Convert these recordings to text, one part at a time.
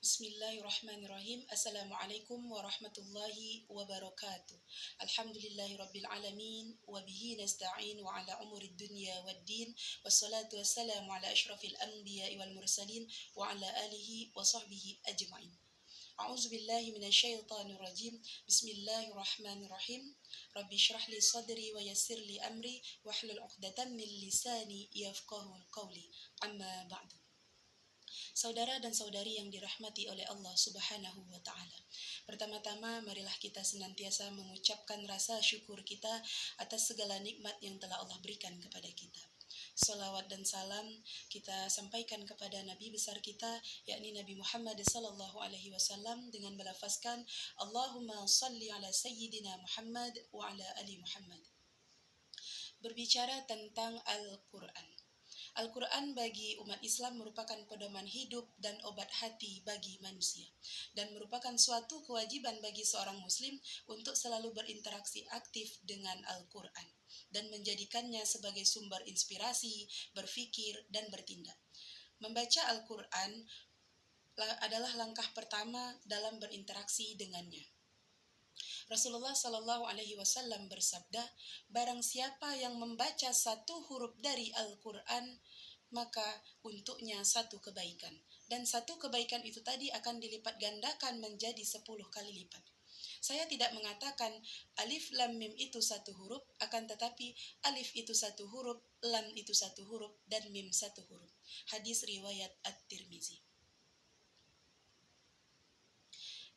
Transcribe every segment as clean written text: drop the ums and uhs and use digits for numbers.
Bismillahirrahmanirrahim. Assalamualaikum warahmatullahi wabarakatuh. Alhamdulillahi rabbil alamin wa bihi nasta'in wa ala umurid dunya waddin wassalatu wassalamu ala asyrafil anbiya'i wal mursalin wa ala alihi wa sahbihi ajma'in. A'udzu billahi minasyaitonir rajim. Bismillahirrahmanirrahim. Rabbi shrah li sadri wa yassir li amri wahlul 'uqdatam min lisani yafqahu qawli. Amma ba'du. Saudara dan saudari yang dirahmati oleh Allah Subhanahu wa Ta'ala, pertama-tama marilah kita senantiasa mengucapkan rasa syukur kita atas segala nikmat yang telah Allah berikan kepada kita. Salawat dan salam kita sampaikan kepada Nabi besar kita, yakni Nabi Muhammad sallallahu alaihi wasallam, dengan melafazkan Allahumma salli ala sayyidina Muhammad wa ala ali Muhammad. Berbicara tentang Al-Quran. Al-Quran bagi umat Islam merupakan pedoman hidup dan obat hati bagi manusia, dan merupakan suatu kewajiban bagi seorang muslim untuk selalu berinteraksi aktif dengan Al-Quran dan menjadikannya sebagai sumber inspirasi, berfikir, dan bertindak. Membaca Al-Quran adalah langkah pertama dalam berinteraksi dengannya. Rasulullah Shallallahu Alaihi Wasallam bersabda, barang siapa yang membaca satu huruf dari Al-Quran, maka untuknya satu kebaikan. Dan satu kebaikan itu tadi akan dilipat gandakan menjadi 10 kali lipat. Saya tidak mengatakan alif lam mim itu satu huruf, akan tetapi alif itu satu huruf, lam itu satu huruf, dan mim satu huruf. Hadis riwayat At-Tirmizi.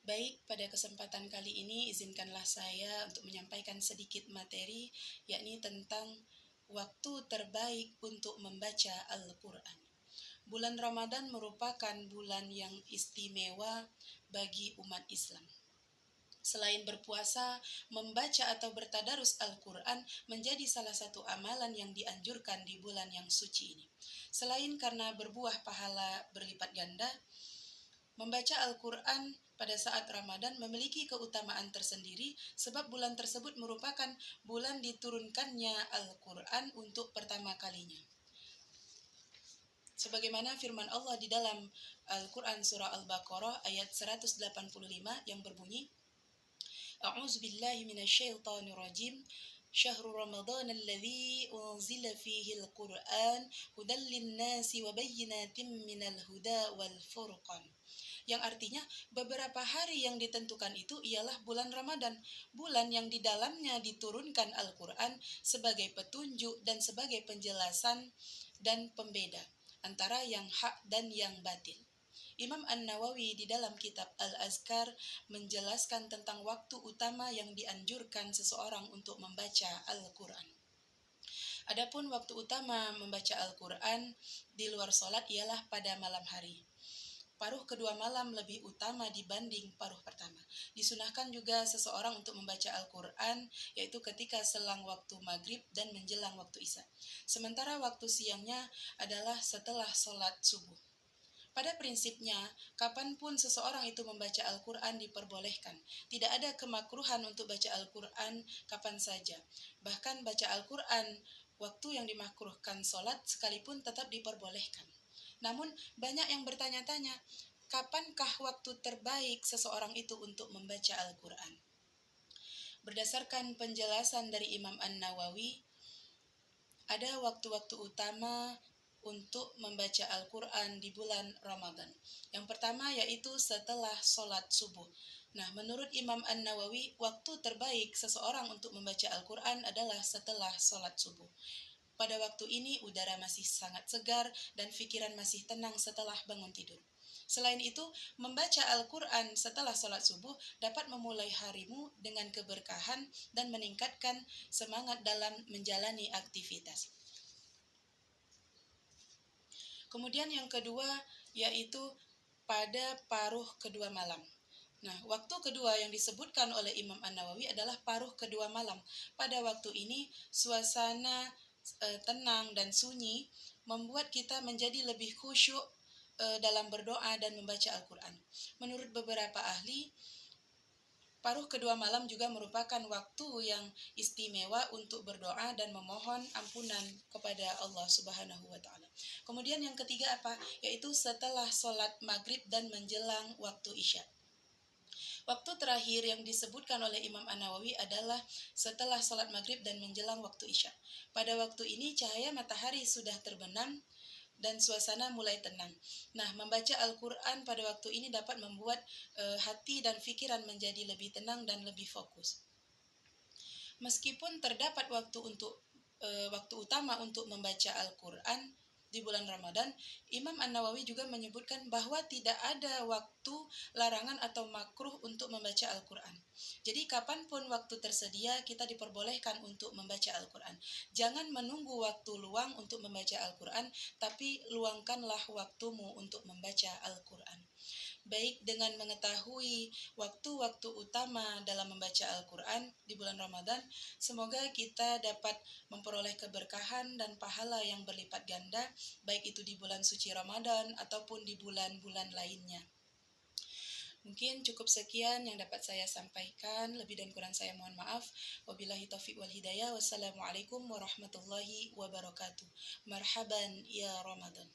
Baik, pada kesempatan kali ini izinkanlah saya untuk menyampaikan sedikit materi, yakni tentang waktu terbaik untuk membaca Al-Quran. Bulan Ramadan merupakan bulan yang istimewa bagi umat Islam. Selain berpuasa, membaca atau bertadarus Al-Quran menjadi salah satu amalan yang dianjurkan di bulan yang suci ini. Selain karena berbuah pahala berlipat ganda, membaca Al-Quran pada saat Ramadan memiliki keutamaan tersendiri sebab bulan tersebut merupakan bulan diturunkannya Al-Quran untuk pertama kalinya. Sebagaimana firman Allah di dalam Al-Quran surah Al-Baqarah ayat 185 yang berbunyi, A'udzu billahi minasyaitonir rajim. Syahrul Ramadan alladzi unzila fihi al-Qur'an hudal lin-nasi wa bayyinatin minal huda wal furqan. Yang artinya beberapa hari yang ditentukan itu ialah bulan Ramadan, bulan yang di dalamnya diturunkan Al-Quran sebagai petunjuk dan sebagai penjelasan dan pembeda antara yang hak dan yang batil. Imam An-Nawawi di dalam kitab Al-Azkar menjelaskan tentang waktu utama yang dianjurkan seseorang untuk membaca Al-Quran. Adapun waktu utama membaca Al-Quran di luar sholat ialah pada malam hari. Paruh kedua malam lebih utama dibanding paruh pertama. Disunahkan juga seseorang untuk membaca Al-Quran, yaitu ketika selang waktu maghrib dan menjelang waktu isya. Sementara waktu siangnya adalah setelah sholat subuh. Pada prinsipnya, kapanpun seseorang itu membaca Al-Quran diperbolehkan. Tidak ada kemakruhan untuk baca Al-Quran kapan saja. Bahkan baca Al-Quran waktu yang dimakruhkan sholat sekalipun tetap diperbolehkan. Namun banyak yang bertanya-tanya, kapankah waktu terbaik seseorang itu untuk membaca Al-Quran? Berdasarkan penjelasan dari Imam An-Nawawi, ada waktu-waktu utama untuk membaca Al-Quran di bulan Ramadan. Yang pertama yaitu setelah sholat subuh. Nah, menurut Imam An-Nawawi, waktu terbaik seseorang untuk membaca Al-Quran adalah setelah sholat subuh. Pada waktu ini udara masih sangat segar dan pikiran masih tenang setelah bangun tidur. Selain itu, membaca Al-Quran setelah sholat subuh dapat memulai harimu dengan keberkahan dan meningkatkan semangat dalam menjalani aktivitas. Kemudian yang kedua yaitu pada paruh kedua malam. Nah, waktu kedua yang disebutkan oleh Imam An-Nawawi adalah paruh kedua malam. Pada waktu ini suasana tenang dan sunyi membuat kita menjadi lebih khusyuk dalam berdoa dan membaca Al-Quran. Menurut beberapa ahli, Paruh kedua malam juga merupakan waktu yang istimewa untuk berdoa dan memohon ampunan kepada Allah Subhanahu wa taala. Kemudian yang ketiga apa? Yaitu setelah sholat maghrib dan menjelang waktu isya. Waktu terakhir yang disebutkan oleh Imam An-Nawawi adalah setelah sholat maghrib dan menjelang waktu isya. Pada waktu ini cahaya matahari sudah terbenam dan suasana mulai tenang. Nah, membaca Al-Quran pada waktu ini dapat membuat hati dan pikiran menjadi lebih tenang dan lebih fokus. Meskipun terdapat waktu utama untuk membaca Al-Quran di bulan Ramadan, Imam An-Nawawi juga menyebutkan bahwa tidak ada waktu larangan atau makruh untuk membaca Al-Quran. Jadi kapanpun waktu tersedia, kita diperbolehkan untuk membaca Al-Quran. Jangan menunggu waktu luang untuk membaca Al-Quran, tapi luangkanlah waktumu untuk membaca Al-Quran. Baik, dengan mengetahui waktu-waktu utama dalam membaca Al-Quran di bulan Ramadan, semoga kita dapat memperoleh keberkahan dan pahala yang berlipat ganda, baik itu di bulan suci Ramadan ataupun di bulan-bulan lainnya. Mungkin cukup sekian yang dapat saya sampaikan, lebih dan kurang saya mohon maaf. Wabillahi taufiq wal hidayah. Wassalamualaikum warahmatullahi wabarakatuh. Marhaban ya Ramadan.